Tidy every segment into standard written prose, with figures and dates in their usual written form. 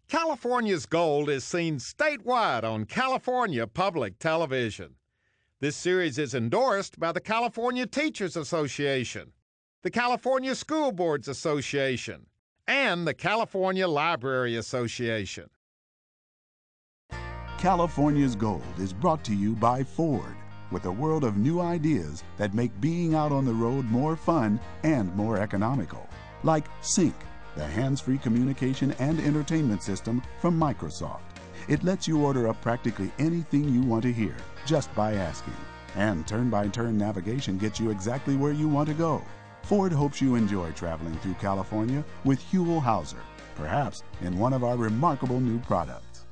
California's Gold is seen statewide on California Public Television. This series is endorsed by the California Teachers Association, the California School Boards Association, and the California Library Association. California's Gold is brought to you by Ford, with a world of new ideas that make being out on the road more fun and more economical. Like Sync, the hands-free communication and entertainment system from Microsoft. It lets you order up practically anything you want to hear just by asking. And turn-by-turn navigation gets you exactly where you want to go. Ford hopes you enjoy traveling through California with Huell, perhaps in one of our remarkable new products.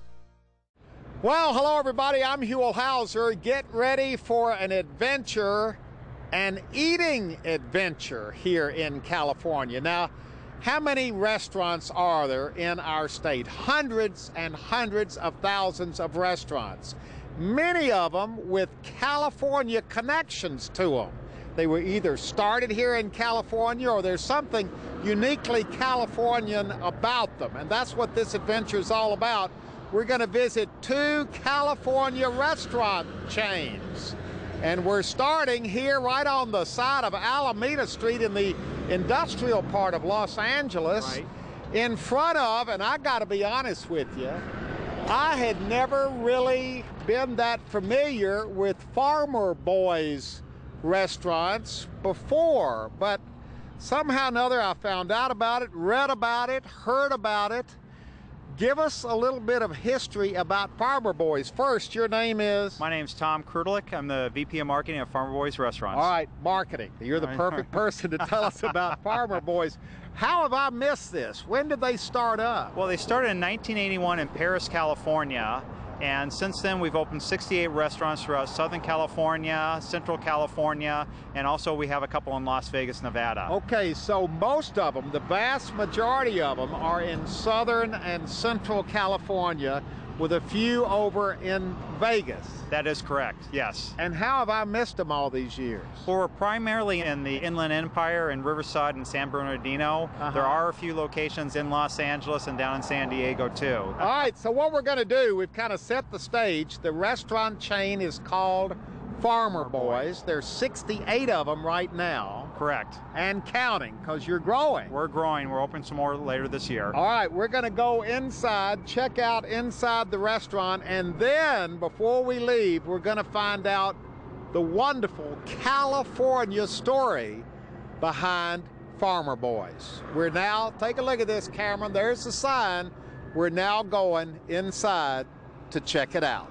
Well, hello everybody, I'm Huell. Get ready for an adventure, an eating adventure here in California. Now, how many restaurants are there in our state? Hundreds and hundreds of thousands of restaurants. Many of them with California connections to them. They were either started here in California or there's something uniquely Californian about them. And that's what this adventure is all about. We're going to visit 2 California restaurant chains. And we're starting here right on the side of Alameda Street in the industrial part of Los Angeles, right in front of, and I got to be honest with you, I had never really been that familiar with Farmer Boys restaurants before, but somehow or another I found out about it, read about it, heard about it. Give us a little bit of history about Farmer Boys. First, your name is? My name's Tom Krudlik. I'm the VP of Marketing at Farmer Boys Restaurants. All right, marketing. You're the perfect person to tell us about Farmer Boys. How have I missed this? When did they start up? Well, they started in 1981 in Perris, California. And since then, we've opened 68 restaurants throughout Southern California, Central California, and also we have a couple in Las Vegas, Nevada. Okay, so most of them, the vast majority of them, are in Southern and Central California, with a few over in Vegas. That is correct, yes. And how have I missed them all these years? Well, we're primarily in the Inland Empire in Riverside and San Bernardino. There are a few locations in Los Angeles and down in San Diego too. All right, so what we're going to do, we've kind of set the stage. The restaurant chain is called Farmer Boys. There's 68 of them right now. Correct. And counting, because you're growing. We're growing. We're opening some more later this year. All right, we're going to go inside, check out inside the restaurant, and then before we leave, we're going to find out the wonderful California story behind Farmer Boys. We're now, take a look at this, Cameron. There's the sign. We're now going inside to check it out.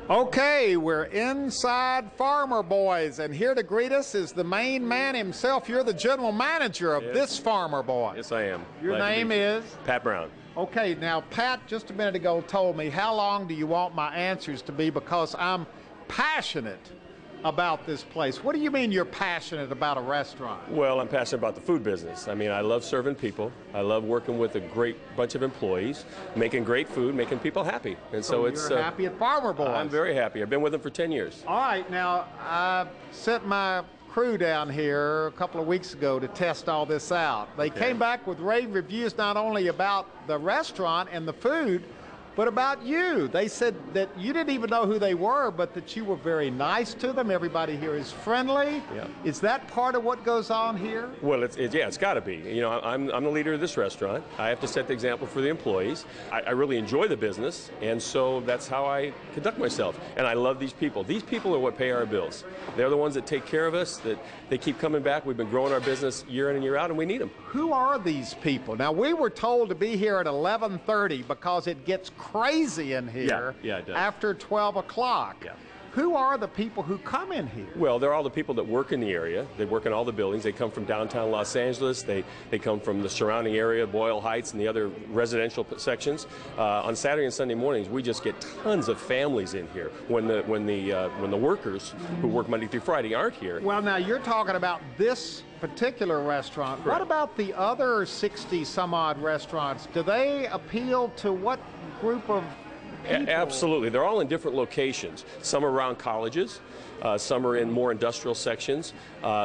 Okay, we're inside Farmer Boys, and here to greet us is the main man himself. You're the general manager of this Farmer Boy. Yes, I am. Your name is? Pat Brown. Okay, now Pat just a minute ago told me, how long do you want my answers to be, because I'm passionate about this place. What do you mean you're passionate about a restaurant? Well, I'm passionate about the food business. I mean, I love serving people. I love working with a great bunch of employees, making great food, making people happy. And so it's you're happy at Farmer Boys. I'm very happy. I've been with them for 10 years. All right, now I sent my crew down here a couple of weeks ago to test all this out. They came back with rave reviews not only about the restaurant and the food, but about you. They said that you didn't even know who they were, but that you were very nice to them. Everybody here is friendly. Yeah. Is that part of what goes on here? Well, it's got to be. You know, I'm the leader of this restaurant. I have to set the example for the employees. I really enjoy the business, and so that's how I conduct myself. And I love these people. These people are what pay our bills. They're the ones that take care of us, that they keep coming back. We've been growing our business year in and year out, and we need them. Who are these people? Now, we were told to be here at 11:30 because it gets crazy in here it does. After 12 o'clock. Yeah. Who are the people who come in here? Well, they're all the people that work in the area. They work in all the buildings. They come from downtown Los Angeles. They come from the surrounding area, Boyle Heights and the other residential sections. On Saturday and Sunday mornings, we just get tons of families in here when the workers who work Monday through Friday aren't here. Well, now you're talking about this particular restaurant. Correct. What about the other 60 some odd restaurants? Do they appeal to what group of people? Absolutely. They're all in different locations. Some are around colleges, some are in more industrial sections,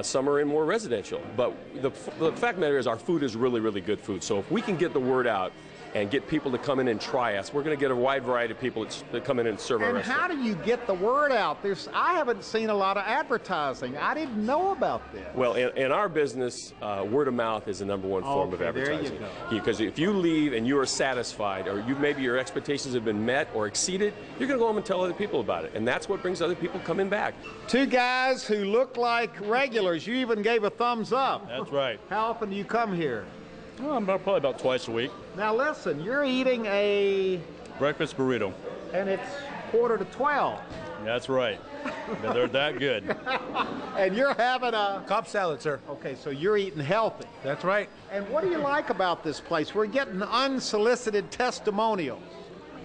some are in more residential. But the fact of the matter is our food is really, really good food. So if we can get the word out and get people to come in and try us. We're going to get a wide variety of people that come in and serve our And restaurant. how do you get the word out? I haven't seen a lot of advertising. I didn't know about this. Well, in our business, word of mouth is the #1 form of Okay, there you advertising. go. Because if you leave and you are satisfied, or maybe your expectations have been met or exceeded, you're going to go home and tell other people about it. And that's what brings other people coming back. Two guys who look like regulars. You even gave a thumbs up. That's right. How often do you come here? Well, probably about twice a week. Now listen, you're eating a... Breakfast burrito. And it's 11:45. That's right. They're that good. And you're having a... Cobb salad, sir. Okay, so you're eating healthy. That's right. And what do you like about this place? We're getting unsolicited testimonials.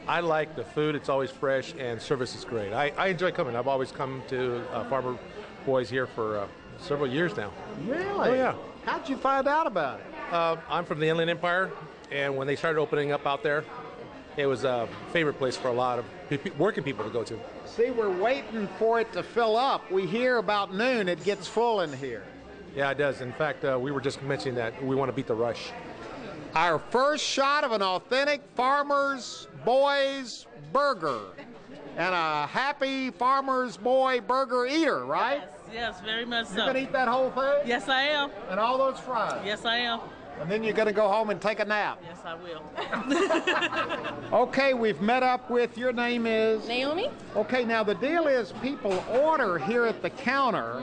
I like the food. It's always fresh, and service is great. I enjoy coming. I've always come to Farmer Boys here for several years now. Really? Oh, yeah. How'd you find out about it? I'm from the Inland Empire, and when they started opening up out there, it was a favorite place for a lot of working people to go to. See, we're waiting for it to fill up. We hear about noon it gets full in here. Yeah, it does. In fact, we were just mentioning that we want to beat the rush. Our first shot of an authentic Farmer's Boys burger. And a happy Farmer's Boy burger eater, right? Yes, very much so. You're going to eat that whole thing? Yes, I am. And all those fries? Yes, I am. And then you're going to go home and take a nap? Yes, I will. Okay, we've met up with, your name is? Naomi? Okay, now the deal is people order here at the counter,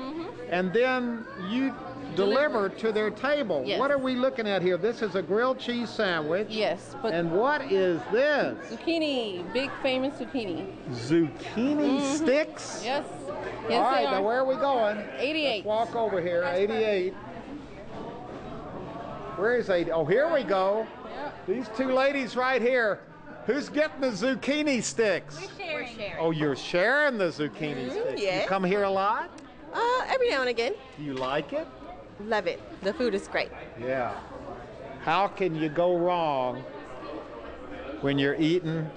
and then you deliver to their table. Yes. What are we looking at here? This is a grilled cheese sandwich. Yes, but And what is this? zucchini, big famous zucchini. Zucchini sticks? Yes. All Yes, right, they now are. where are we going? 88. Let's walk over here, 88. Where is 80? Oh, here we go. Yeah. These two ladies right here. Who's getting the zucchini sticks? We're sharing. Oh, you're sharing the zucchini sticks. yes. You come here a lot? Every now and again. Do you like it? Love it. The food is great. Yeah. How can you go wrong when you're eating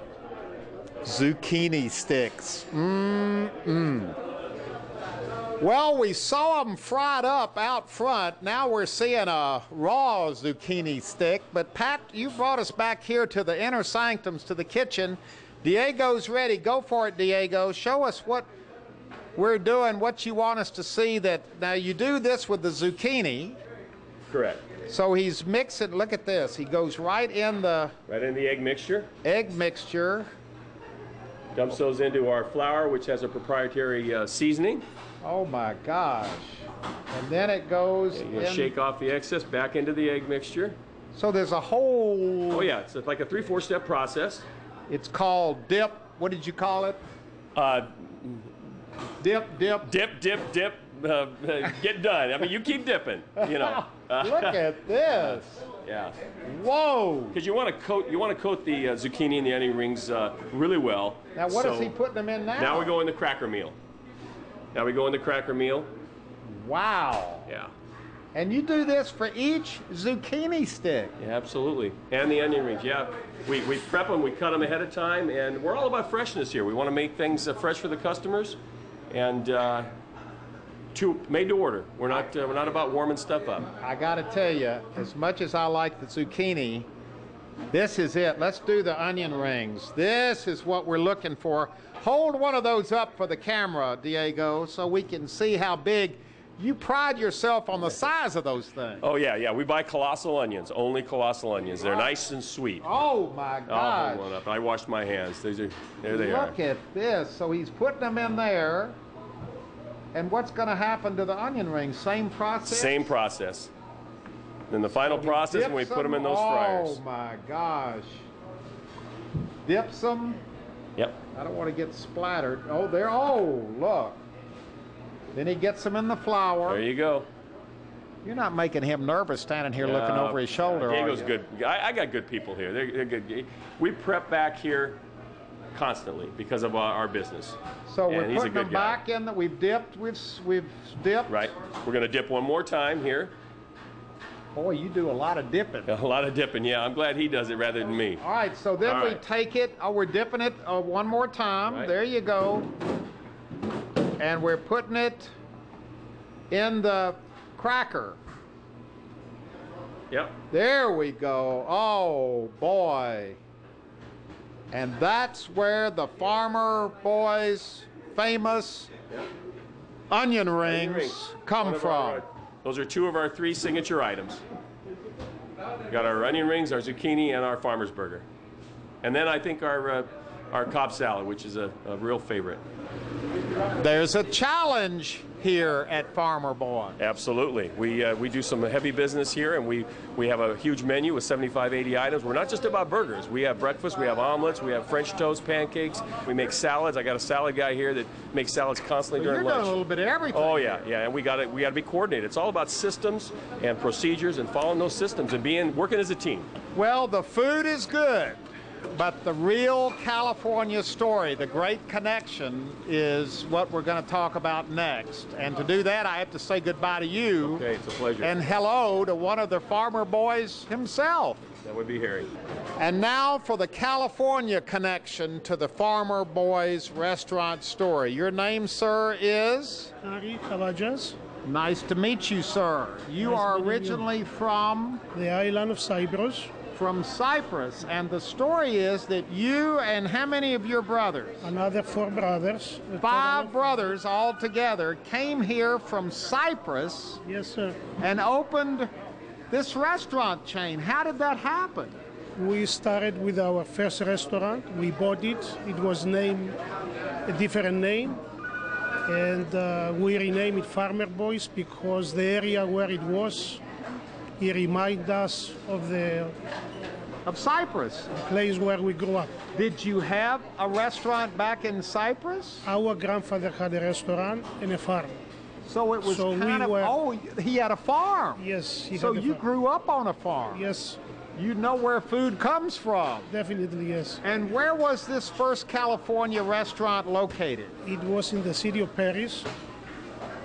zucchini sticks? Well, we saw them fried up out front. Now we're seeing a raw zucchini stick. But Pat, you brought us back here to the inner sanctums, to the kitchen. Diego's ready. Go for it, Diego. Show us what we're doing, what you want us to see. That now you do this with the zucchini. Correct. So he's mixing, look at this. He goes right in the Right in the egg mixture. egg mixture. Dumps those into our flour, which has a proprietary seasoning. Oh my gosh. And then it goes You in. shake off the excess back into the egg mixture. So there's a whole, Oh yeah, it's like a 3-4 step process. it's called dip. What did you call it? Dip. Dip, dip, dip, get done. I mean, you keep dipping, you know. Look at this. Yeah. Whoa. Because you want to coat the zucchini and the onion rings really well. Now what is So he putting them in now? Now we go in the cracker meal. Wow. Yeah. And you do this for each zucchini stick. Yeah, absolutely. And the onion rings, yeah. We prep them, we cut them ahead of time, and we're all about freshness here. We want to make things fresh for the customers, and made to order. We're not about warming stuff up. I got to tell you, as much as I like the zucchini, this is it. Let's do the onion rings. This is what we're looking for. Hold one of those up for the camera, Diego, so we can see how big. You pride yourself on the size of those things. Oh yeah. We buy colossal onions, only colossal onions. They're nice and sweet. Oh my I'll gosh. hold one up. I washed my hands. There they are. Look at this. So he's putting them in there. And what's going to happen to the onion rings? Same process? Same process. Then the final He process when we dips put them in those fryers. Oh my gosh. Dips them. Yep. I don't want to get splattered. Oh, there. Oh, look. Then he gets them in the flour. There you go. You're not making him nervous standing here looking over his shoulder, Diego's are you? good. I got good people here. They're good. We prep back here constantly because of our business. So And we're he's a putting them good guy. back in that we've dipped. We've dipped. Right. We're going to dip one more time here. Boy, you do a lot of dipping. A lot of dipping. Yeah, I'm glad he does it rather than me. All right, so then All we right. take it. Oh, we're dipping it one more time. Right. There you go. And we're putting it in the cracker. Yep. There we go. Oh, boy. And that's where the Farmer Boys' famous onion rings come from. Those are 2 of our 3 signature items. We got our onion rings, our zucchini, and our farmer's burger. And then I think our Cobb salad, which is a real favorite. There's a challenge here at Farmer Boy. Absolutely. We do some heavy business here, and we have a huge menu with 75, 80 items. We're not just about burgers. We have breakfast, we have omelets, we have French toast, pancakes, we make salads. I got a salad guy here that makes salads constantly during lunch. You're doing a little bit of everything. Oh yeah, yeah, and we got to be coordinated. It's all about systems and procedures and following those systems and working as a team. Well, the food is good, but the real California story, the great connection, is what we're going to talk about next. And to do that, I have to say goodbye to you. Okay, it's a pleasure. And hello to one of the Farmer Boys himself. That would be Harry. And now for the California connection to the Farmer Boys restaurant story. Your name, sir, is? Havadijas. Nice to meet you, sir. You are originally from? The island of Cyprus. From Cyprus, and the story is that you and how many of your brothers? Another 4 brothers. 5 brothers all together came here from Cyprus. Yes, sir. And opened this restaurant chain. How did that happen? We started with our first restaurant. We bought it. It was named a different name. And we renamed it Farmer Boys because the area where it was, it reminded us of Cyprus, the place where we grew up. Did you have a restaurant back in Cyprus? Our grandfather had a restaurant and a farm. So it was oh, he had a farm. Yes, he so had a you farm. grew up on a farm. Yes. You know where food comes from. Definitely, yes. And where was this first California restaurant located? It was in the city of Perris.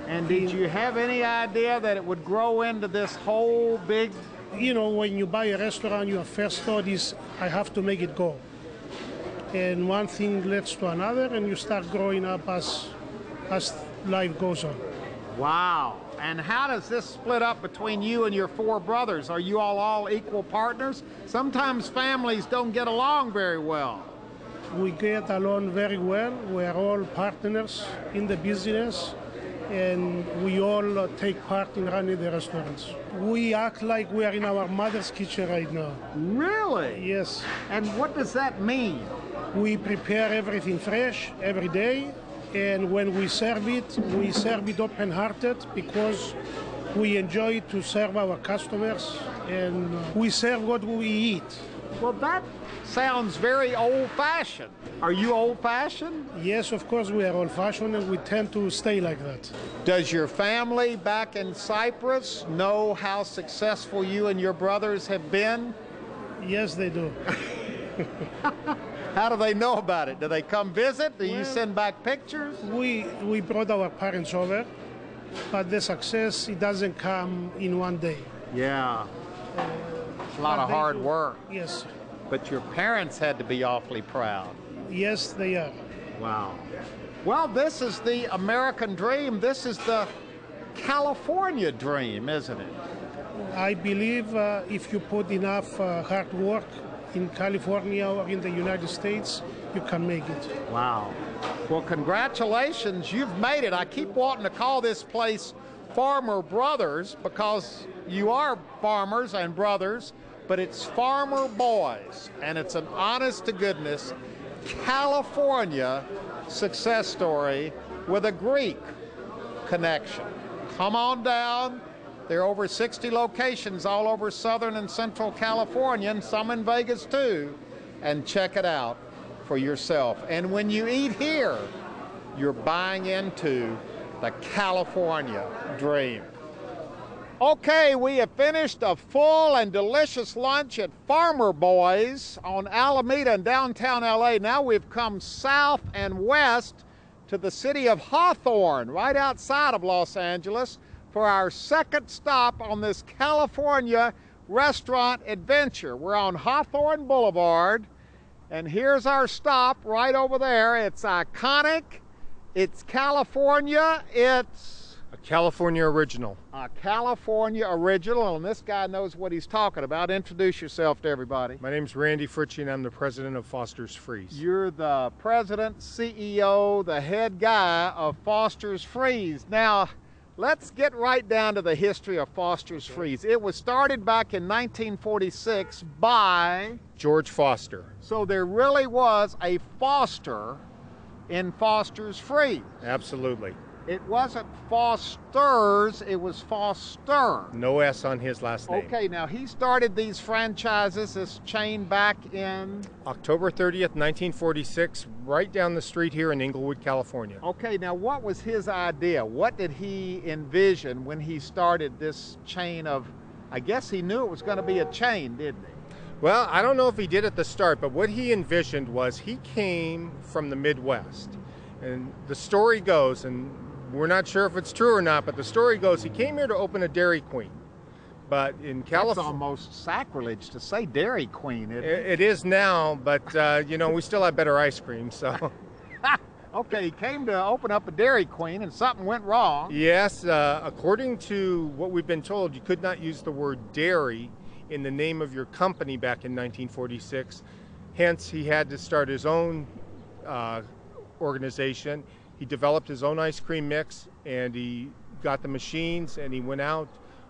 And did you have any idea that it would grow into this whole big... You know, when you buy a restaurant, your first thought is, I have to make it go. And one thing leads to another, and you start growing up as life goes on. Wow. And how does this split up between you and your 4 brothers? Are you all equal partners? Sometimes families don't get along very well. We get along very well. We're all partners in the business. And we all take part in running the restaurants. We act like we are in our mother's kitchen right now. Really? Yes. And what does that mean? We prepare everything fresh every day, and when we serve it open-hearted because we enjoy to serve our customers, and we serve what we eat. Well, that sounds very old-fashioned. Are you old-fashioned? Yes, of course we are old-fashioned, and we tend to stay like that. Does your family back in Cyprus know how successful you and your brothers have been? Yes, they do. How do they know about it? Do they come visit? Do you send back pictures? We brought our parents over, but the success, it doesn't come in one day. Yeah. It's a lot of hard work. Yes. But your parents had to be awfully proud. Yes, they are. Wow. Well, this is the American dream. This is the California dream, isn't it? I believe if you put enough hard work in California or in the United States, you can make it. Wow. Well, congratulations. You've made it. I keep wanting to call this place Farmer Brothers because you are farmers and brothers, but it's Farmer Boys, and it's an honest-to-goodness California success story with a Greek connection. Come on down. There are over 60 locations all over Southern and Central California, and some in Vegas too, and check it out for yourself. And when you eat here, you're buying into the California dream. Okay, we have finished a full and delicious lunch at Farmer Boys on Alameda in downtown LA. Now we've come south and west to the city of Hawthorne, right outside of Los Angeles, for our second stop on this California restaurant adventure. We're on Hawthorne Boulevard, and here's our stop right over there. It's iconic, it's California, it's A California original. A California original, and this guy knows what he's talking about. Introduce yourself to everybody. My name's Randy Fritchie, and I'm the president of Foster's Freeze. You're the president, CEO, the head guy of Foster's Freeze. Now, let's get right down to the history of Foster's Freeze. It was started back in 1946 by George Foster. So there really was a Foster in Foster's Freeze. Absolutely. It wasn't Foster's, it was Foster. No S on his last name. Okay, now he started these franchises, this chain, back in October 30th, 1946, right down the street here in Inglewood, California. Okay, now what was his idea? What did he envision when he started this chain of, I guess he knew it was going to be a chain, didn't he? Well, I don't know if he did at the start, but what he envisioned was he came from the Midwest. And the story goes, and we're not sure if it's true or not, but the story goes he came here to open a Dairy Queen. But in California... That's almost sacrilege to say Dairy Queen, isn't it? It is now, but, you know, we still have better ice cream, so... Okay, he came to open up a Dairy Queen and something went wrong. Yes, according to what we've been told, you could not use the word dairy in the name of your company back in 1946. Hence, he had to start his own organization. He developed his own ice cream mix, and he got the machines, and he went out,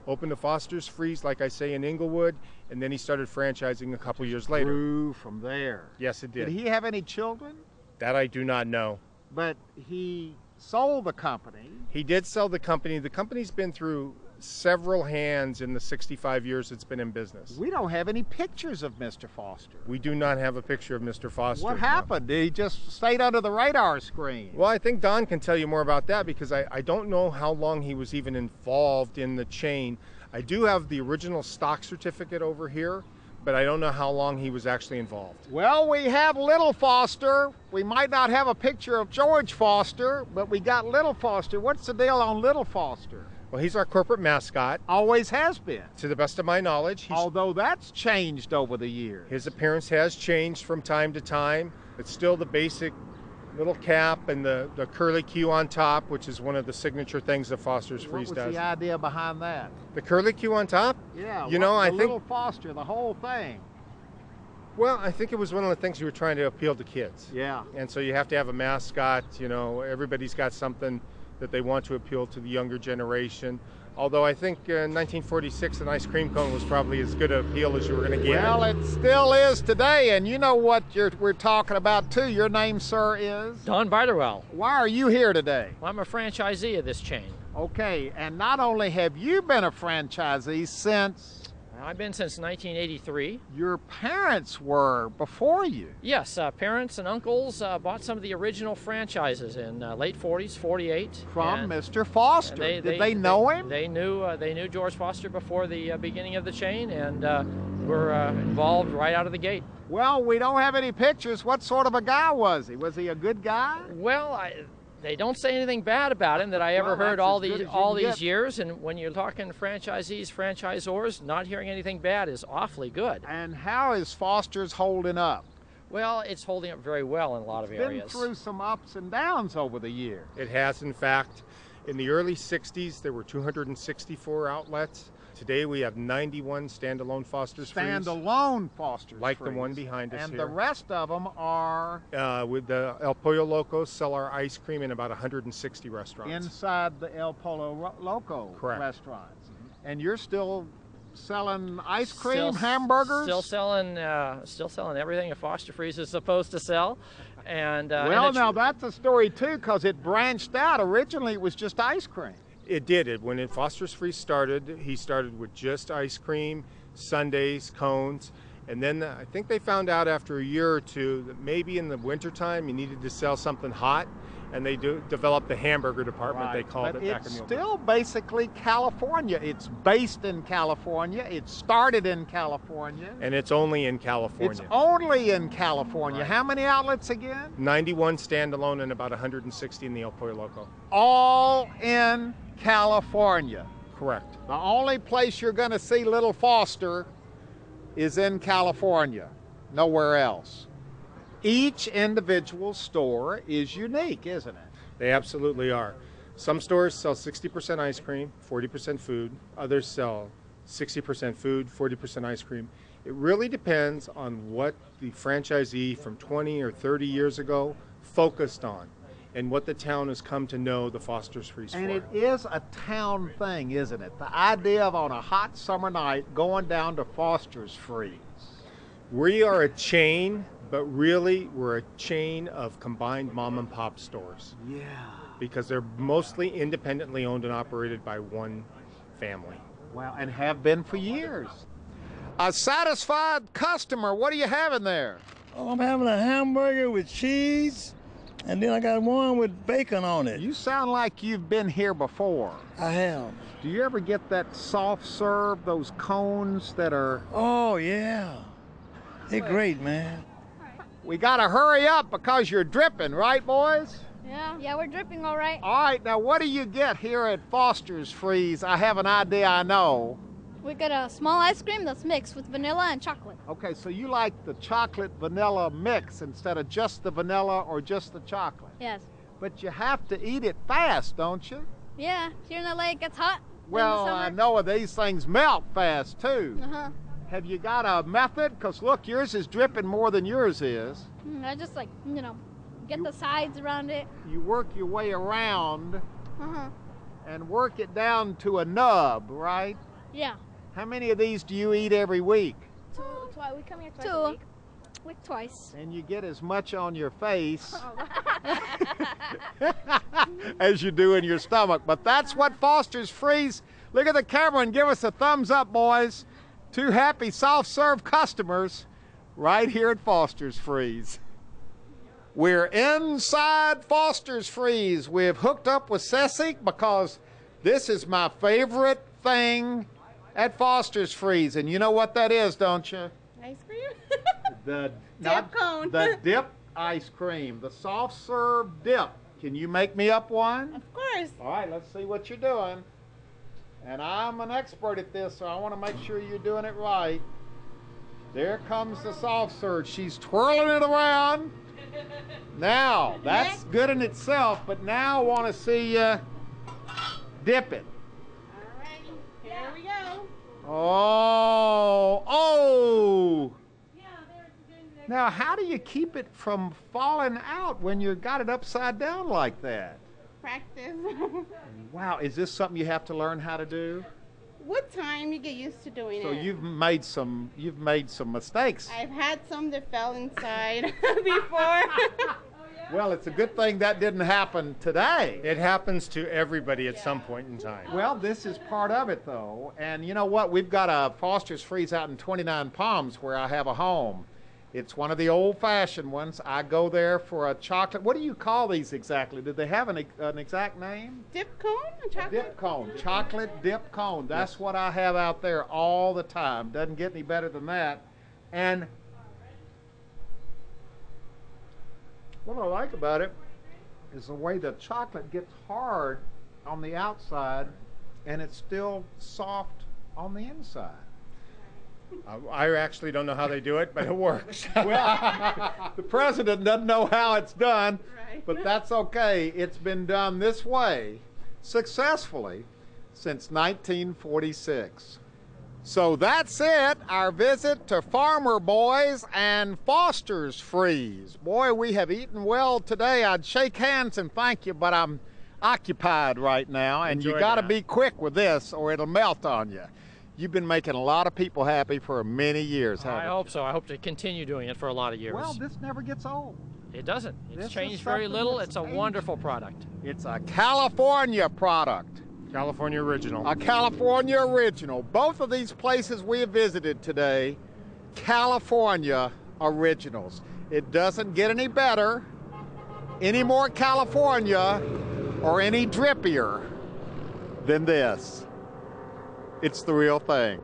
opened a Foster's Freeze, like I say, in Inglewood, and then he started franchising a couple years later. Grew from there. Yes, it did. Did he have any children? That I do not know. But he sold the company. He did sell the company. The company's been through several hands in the 65 years it's been in business. We don't have any pictures of Mr. Foster. We do not have a picture of Mr. Foster. What happened? Did he just stayed under the radar screen? Well, I think Don can tell you more about that because I don't know how long he was even involved in the chain. I do have the original stock certificate over here, but I don't know how long he was actually involved. Well, we have Little Foster. We might not have a picture of George Foster, but we got Little Foster. What's the deal on Little Foster? Well, he's our corporate mascot. Always has been. To the best of my knowledge. Although that's changed over the years. His appearance has changed from time to time. It's still the basic little cap and the curly Q on top, which is one of the signature things that Foster's Freeze does. What was the idea behind that? The curly Q on top? Yeah, you know, I think Little Foster, the whole thing. Well, I think it was one of the things you were trying to appeal to kids. Yeah. And so you have to have a mascot, you know, everybody's got something that they want to appeal to the younger generation. Although I think in 1946 an ice cream cone was probably as good an appeal as you were going to get. Well, it still is today, and you know what we're talking about too. Your name, sir, is? Don Biderwell. Why are you here today? Well, I'm a franchisee of this chain. Okay, and not only have you been a franchisee since... I've been since 1983. Your parents were before you? Yes, parents and uncles bought some of the original franchises in late 40s, 48. From Mr. Foster. Did they know him? They knew George Foster before the beginning of the chain, and were involved right out of the gate. Well, we don't have any pictures. What sort of a guy was he? Was he a good guy? Well, they don't say anything bad about him that I ever heard all these years. And when you're talking franchisees, franchisors, not hearing anything bad is awfully good. And how is Foster's holding up? Well, it's holding up very well in a lot of areas. It's been through some ups and downs over the years. It has, in fact. In the early 60s, there were 264 outlets. Today we have 91 standalone Foster's Freeze. Standalone Foster's like Freeze. The one behind us and here. And the rest of them are? With the El Pollo Locos, sell our ice cream in about 160 restaurants. Inside the El Pollo Loco restaurants. Mm-hmm. And you're still selling ice cream, hamburgers? Still selling everything a Foster Freeze is supposed to sell. And well, now that's a story too, because it branched out. Originally, it was just ice cream. It did. When Foster's Freeze started, he started with just ice cream, sundaes, cones, and then I think they found out after a year or two that maybe in the wintertime you needed to sell something hot, and they developed the hamburger department, they called it back in the old days. It's still basically California. It's based in California. It started in California. And it's only in California. It's only in California. Right. How many outlets again? 91 standalone and about 160 in the El Pollo Loco. All in California. Correct. The only place you're going to see Little Foster is in California, nowhere else. Each individual store is unique, isn't it? They absolutely are. Some stores sell 60% ice cream, 40% food. Others sell 60% food, 40% ice cream. It really depends on what the franchisee from 20 or 30 years ago focused on and what the town has come to know the Foster's Freeze for. And it is a town thing, isn't it? The idea of on a hot summer night going down to Foster's Freeze. We are a chain, but really we're a chain of combined mom and pop stores. Yeah. Because they're mostly independently owned and operated by one family. Wow, and have been for years. A satisfied customer, what are you having there? Oh, I'm having a hamburger with cheese, and then I got one with bacon on it. You sound like you've been here before. I have. Do you ever get that soft serve, those cones that are... Oh, yeah. They're great, man. We gotta hurry up because you're dripping, right, boys? Yeah, we're dripping all right. All right, now what do you get here at Foster's Freeze? I have an idea, I know. We got a small ice cream that's mixed with vanilla and chocolate. Okay, so you like the chocolate vanilla mix instead of just the vanilla or just the chocolate? Yes. But you have to eat it fast, don't you? Yeah, here in LA it gets hot. Well, I know these things melt fast too. Uh-huh. Have you got a method? Because look, yours is dripping more than yours is. I just get the sides around it. You work your way around Uh-huh. and work it down to a nub, right? Yeah. How many of these do you eat every week? We come here twice a week. Like twice. And you get as much on your face as you do in your stomach. But that's what Foster's Freeze. Look at the camera and give us a thumbs up, boys. 2 happy soft-serve customers right here at Foster's Freeze. We're inside Foster's Freeze. We've hooked up with Ceci because this is my favorite thing at Foster's Freeze. And you know what that is, don't you? Ice cream? The Dip cone. The dip ice cream, the soft-serve dip. Can you make me up one? Of course. All right, let's see what you're doing. And I'm an expert at this, so I want to make sure you're doing it right. There comes the soft serve. She's twirling it around. Now, that's good in itself, but now I want to see you dip it. All right, here we go. Oh. Now, how do you keep it from falling out when you got it upside down like that? Practice. Wow, is this something you have to learn how to do? With time, you get used to doing it. So you've made some mistakes. I've had some that fell inside before. Well, it's a good thing that didn't happen today. It happens to everybody at some point in time. Well, this is part of it, though. And you know what? We've got a Foster's Freeze out in 29 Palms where I have a home. It's one of the old-fashioned ones. I go there for a chocolate. What do you call these exactly? Do they have an exact name? Dip cone? Chocolate? Dip cone. Chocolate dip cone. That's what I have out there all the time. Doesn't get any better than that. And what I like about it is the way the chocolate gets hard on the outside and it's still soft on the inside. I actually don't know how they do it, but it works. Well, the president doesn't know how it's done, Right. but that's okay. It's been done this way successfully since 1946. So that's it, our visit to Farmer Boys and Foster's Freeze. Boy, we have eaten well today. I'd shake hands and thank you, but I'm occupied right now, and you got to be quick with this or it'll melt on you. You've been making a lot of people happy for many years, haven't you? I hope so. I hope to continue doing it for a lot of years. Well, this never gets old. It doesn't. It's This is changed very something little. that's It's a aged. wonderful product. It's a California product. California original. A California original. Both of these places we have visited today, California originals. It doesn't get any better, any more California, or any drippier than this. It's the real thing.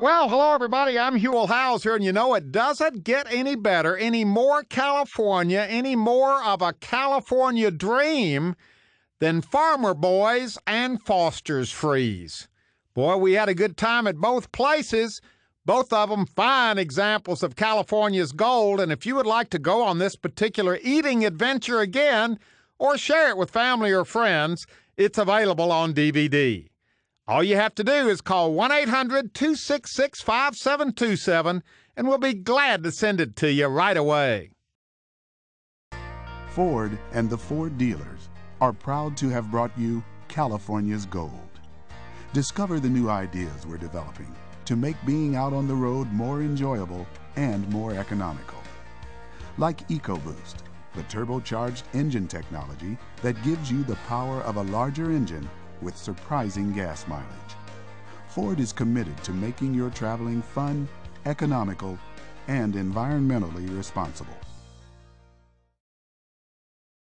Well, hello, everybody. I'm Huell Hauser, and you know, it doesn't get any better, any more California, any more of a California dream than Farmer Boys and Foster's Freeze. Boy, we had a good time at both places. Both of them fine examples of California's gold, and if you would like to go on this particular eating adventure again or share it with family or friends, it's available on DVD. All you have to do is call 1-800-266-5727, and we'll be glad to send it to you right away. Ford and the Ford dealers are proud to have brought you California's gold. Discover the new ideas we're developing to make being out on the road more enjoyable and more economical. Like EcoBoost, the turbocharged engine technology that gives you the power of a larger engine with surprising gas mileage. Ford is committed to making your traveling fun, economical, and environmentally responsible.